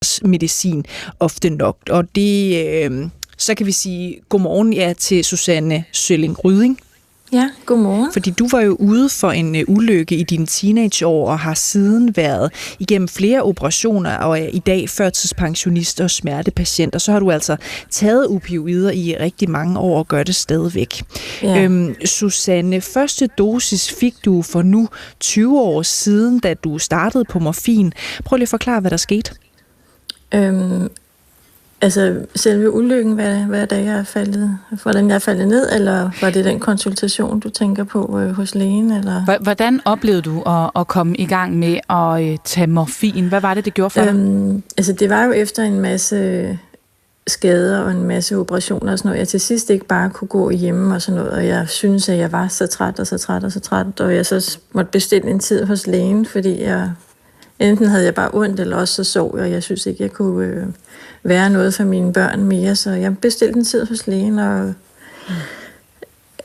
smertesmedicin ofte nok. Og det, så kan vi sige godmorgen til Susanne Sølling Rydding. Ja, godmorgen. Fordi du var jo ude for en ulykke i dine teenageår og har siden været igennem flere operationer og er i dag førtidspensionist og smertepatient. Og så har du altså taget opioider i rigtig mange år og gør det stadigvæk. Ja. Susanne, første dosis fik du for nu 20 år siden, da du startede på morfin. Prøv lige at forklare, hvad der skete. Altså selve ulykken, hvordan jeg er faldet ned, eller var det den konsultation, du tænker på hos lægen? Eller? Hvordan oplevede du at komme i gang med at tage morfin? Hvad var det gjorde for dig? Altså det var jo efter en masse skader og en masse operationer og sådan noget. Jeg til sidst ikke bare kunne gå hjemme og sådan noget, og jeg synes, at jeg var så træt, og jeg så måtte bestille en tid hos lægen, fordi enten havde jeg bare ondt, eller også så sov jeg, og jeg synes ikke, jeg kunne være noget for mine børn mere, så jeg bestilte en tid hos lægen, og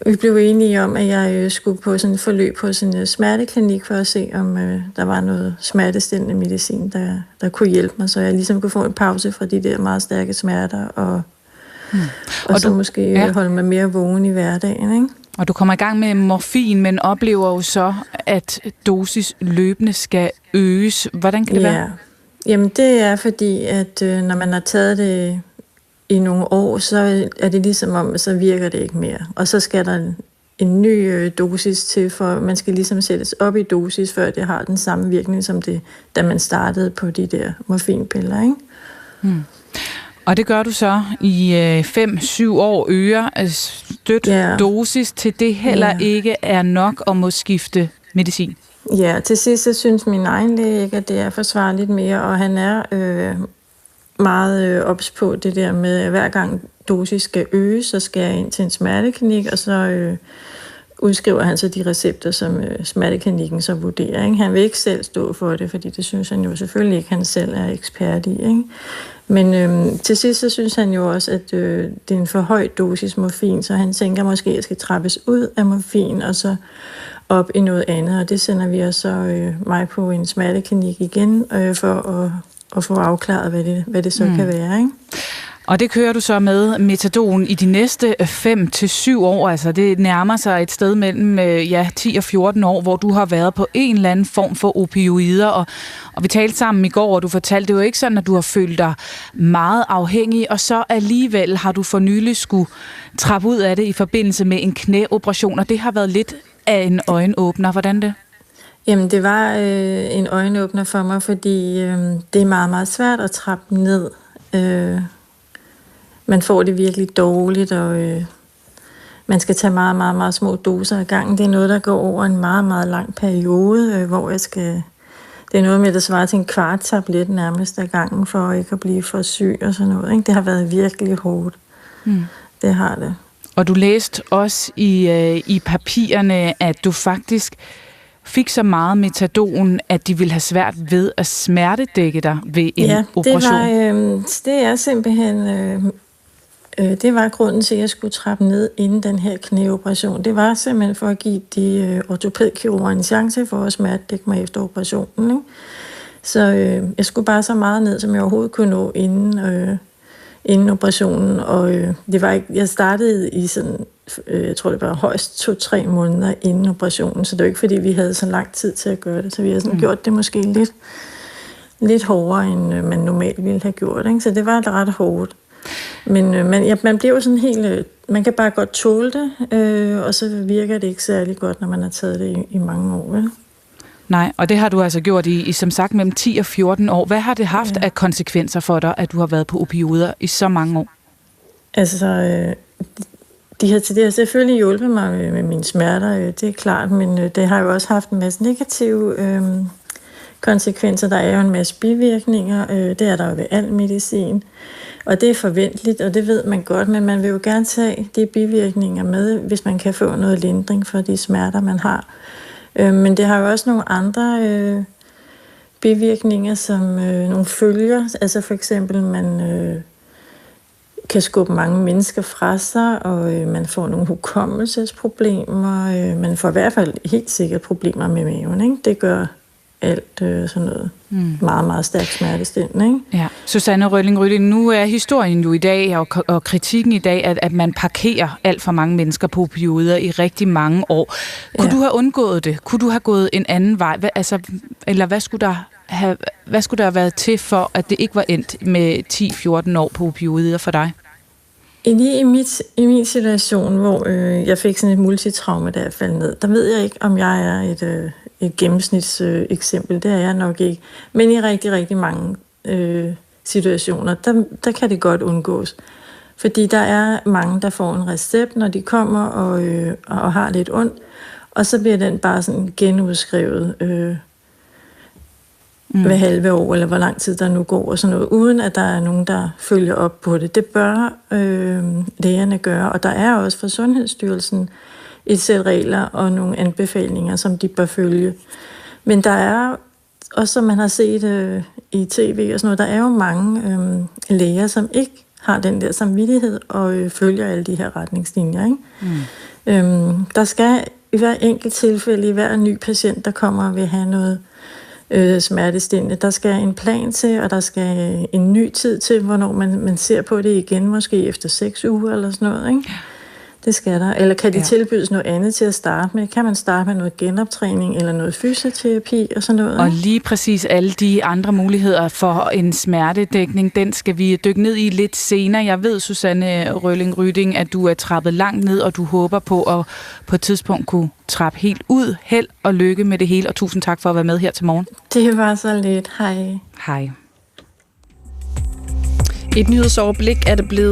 vi blev enige om, at jeg skulle på sådan et forløb på sådan en smerteklinik for at se, om der var noget smertestillende medicin, der kunne hjælpe mig, så jeg ligesom kunne få en pause fra de der meget stærke smerter, og så måske holde mig mere vågen i hverdagen, ikke? Og du kommer i gang med morfin, men oplever jo så, at dosis løbende skal øges. Hvordan kan det være? Jamen det er fordi, at når man har taget det i nogle år, så er det ligesom om, så virker det ikke mere. Og så skal der en ny dosis til, for man skal ligesom sættes op i dosis, før det har den samme virkning som det, da man startede på de der morfinpiller, ikke? Og det gør du så i 5-7 år, øger støt dosis, til det heller ikke er nok at må skifte medicin. Ja, til sidst så synes min egen læge ikke, at det er forsvarligt mere, og han er meget ops på det der med, at hver gang dosis skal øges, så skal jeg ind til en smerteklinik, og så udskriver han så de recepter, som smerteklinikken så vurderer, ikke? Han vil ikke selv stå for det, fordi det synes han jo selvfølgelig ikke, han selv er ekspert i, ikke? Men til sidst så synes han jo også, at det er en for høj dosis morfin, så han tænker måske, at jeg skal trappes ud af morfin, og så op i noget andet, og det sender vi også så mig på en smerteklinik igen, for at få afklaret, hvad det så kan være, ikke? Og det kører du så med metadon i de næste 5-7 år, altså det nærmer sig et sted mellem 10 og 14 år, hvor du har været på en eller anden form for opioider, og vi talte sammen i går, og du fortalte, det jo ikke sådan, at du har følt dig meget afhængig, og så alligevel har du for nylig skulle trappe ud af det i forbindelse med en knæoperation, og det har været lidt af en øjenåbner. Hvordan det? Jamen, det var en øjenåbner for mig, fordi det er meget, meget svært at trappe ned. Man får det virkelig dårligt, og man skal tage meget, meget, meget små doser ad gangen. Det er noget, der går over en meget, meget lang periode, hvor jeg skal... Det er noget med, at det svarer til en kvart tablet nærmest ad gangen, for ikke at blive for syg og sådan noget, ikke? Det har været virkelig hårdt. Det har det. Og du læste også i papirerne, at du faktisk fik så meget metadon, at de ville have svært ved at smertedække dig ved en operation. Det er simpelthen... det var grunden til, at jeg skulle trappe ned inden den her knæoperation. Det var simpelthen for at give de ortopædkirurger en chance for at smertedække mig efter operationen, ikke? Så jeg skulle bare så meget ned, som jeg overhovedet kunne nå inden operationen. Og det var ikke, jeg startede i sådan, jeg tror det var højst 2-3 måneder inden operationen, så det var ikke fordi, vi havde så lang tid til at gøre det. Så vi havde sådan gjort det måske lidt hårdere, end man normalt ville have gjort, ikke? Så det var ret hårdt. Men man bliver jo sådan helt... Man kan bare godt tåle det, og så virker det ikke særlig godt, når man har taget det i mange år, vel? Nej, og det har du altså gjort i som sagt mellem 10 og 14 år. Hvad har det haft af konsekvenser for dig, at du har været på opioider i så mange år? Altså, det har selvfølgelig hjulpet mig med mine smerter, det er klart, men det har jo også haft en masse negative konsekvenser. Der er jo en masse bivirkninger, det er der jo ved al medicin. Og det er forventeligt, og det ved man godt, men man vil jo gerne tage de bivirkninger med, hvis man kan få noget lindring for de smerter, man har. Men det har jo også nogle andre bivirkninger, som nogle følger. Altså for eksempel, man kan skubbe mange mennesker fra sig, og man får nogle hukommelsesproblemer. Man får i hvert fald helt sikkert problemer med maven, ikke? Det gør alt sådan noget meget, meget stærkt smertestillende, ikke? Ja. Susanne Rølling-Ryding, nu er historien jo i dag, og kritikken i dag, at man parkerer alt for mange mennesker på opioider i rigtig mange år. Kunne du have undgået det? Kunne du have gået en anden vej? Eller hvad skulle der have været til for, at det ikke var endt med 10-14 år på opioider for dig? Lige i min situation, hvor jeg fik sådan et multitraume, da jeg faldt ned, der ved jeg ikke, om jeg er et gennemsnitseksempel. Det er jeg nok ikke. Men i rigtig, rigtig mange situationer, der kan det godt undgås. Fordi der er mange, der får en recept, når de kommer og har lidt ondt, og så bliver den bare sådan genudskrevet hver halve år, eller hvor lang tid der nu går, og sådan noget, uden at der er nogen, der følger op på det. Det bør lægerne gøre, og der er også fra Sundhedsstyrelsen et sæt regler og nogle anbefalinger, som de bør følge. Men der er, også som man har set i tv og sådan noget, der er jo mange læger, som ikke har den der samvittighed og følger alle de her retningslinjer, ikke? Der skal i hver enkelt tilfælde, i hver ny patient, der kommer og vil have noget smertestillende, der skal en plan til, og der skal en ny tid til, hvornår man ser på det igen, måske efter 6 uger eller sådan noget, ikke? Det skal der. Eller kan de tilbydes noget andet til at starte med? Kan man starte med noget genoptræning eller noget fysioterapi og sådan noget? Og lige præcis alle de andre muligheder for en smertedækning, den skal vi dykke ned i lidt senere. Jeg ved, Susanne Rølling-Ryding, at du er trappet langt ned, og du håber på at på et tidspunkt kunne trappe helt ud. Held og lykke med det hele, og tusind tak for at være med her til morgen. Det var så lidt. Hej. Hej. Et nyhedsoverblik er det blevet